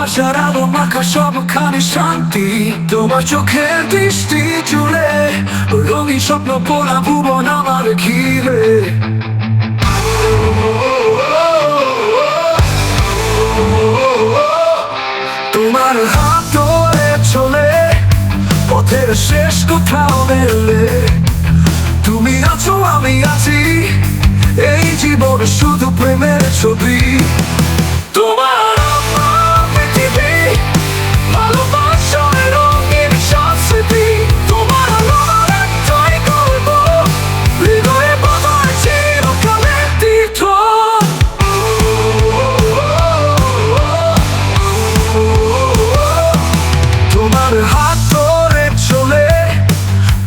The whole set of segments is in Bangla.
ভালোবাসার আলো মাখা সবখানে শান্তি, তোমার চোখের দৃষ্টি জুড়ে রঙিন স্বপ্ন পোড়া ভুবন আমার ঘিরে। তোমার হাত ধরে চলে পথের শেষ কোথাও মেলে, তুমি আছো আমি আছি, এই জীবন শুধু প্রেমের ছবি। তোমার আমার পৃথিবী, ভালোবাসার রঙিন সব স্মৃতি, তোমার আমার একটাই গল্প, হৃদয়ে বাঁধার চিরকালের তীর্থ। তোমার হাত ধরে চলে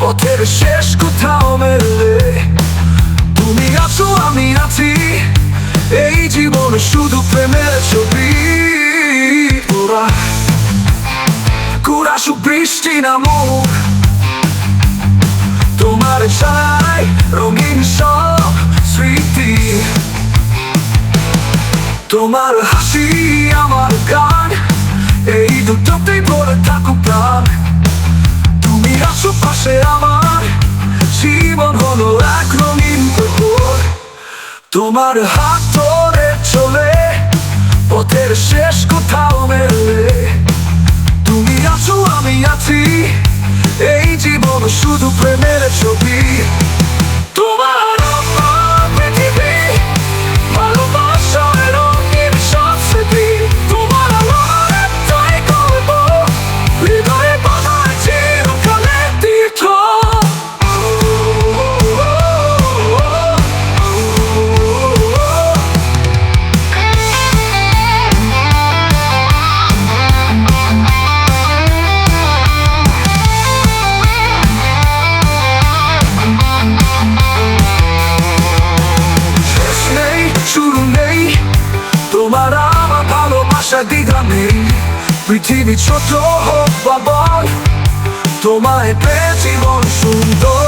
পথের শেষ কোথাও মেলে, তুমি আছো আমি আছি, এই জীবন শুধু প্রেমের ছবি। কুড়া সুবৃষ্টি নামুক, তোমার ছায় রঙিন সব স্মৃতি, তোমার হাসি আমার গান, এই দুটোতেই ভরে থাকুক প্রাণ। তুমি আছো পাশে আমার, জীবন হলো এক রঙিন প্রহর। তোমার হাত ধরে চলে পথের শেষ কোথাও মেলে, তুমি আছো আমি আছি, এই জীবন শুধু প্রেমের ছবি। তোমার আমার পৃথিবী, ভালোবাসার রঙিন সব স্মৃতি, তোমার আমার একটাই গল্প, হৃদয়ে বাঁধার চিরকালের তীর্থ। শুরু নেই তোমার আমার ভালোবাসার দ্বিধা নেই, পৃথিবী ছোট হোক বা বড়, তোমায় পেয়ে জীবন সুন্দর।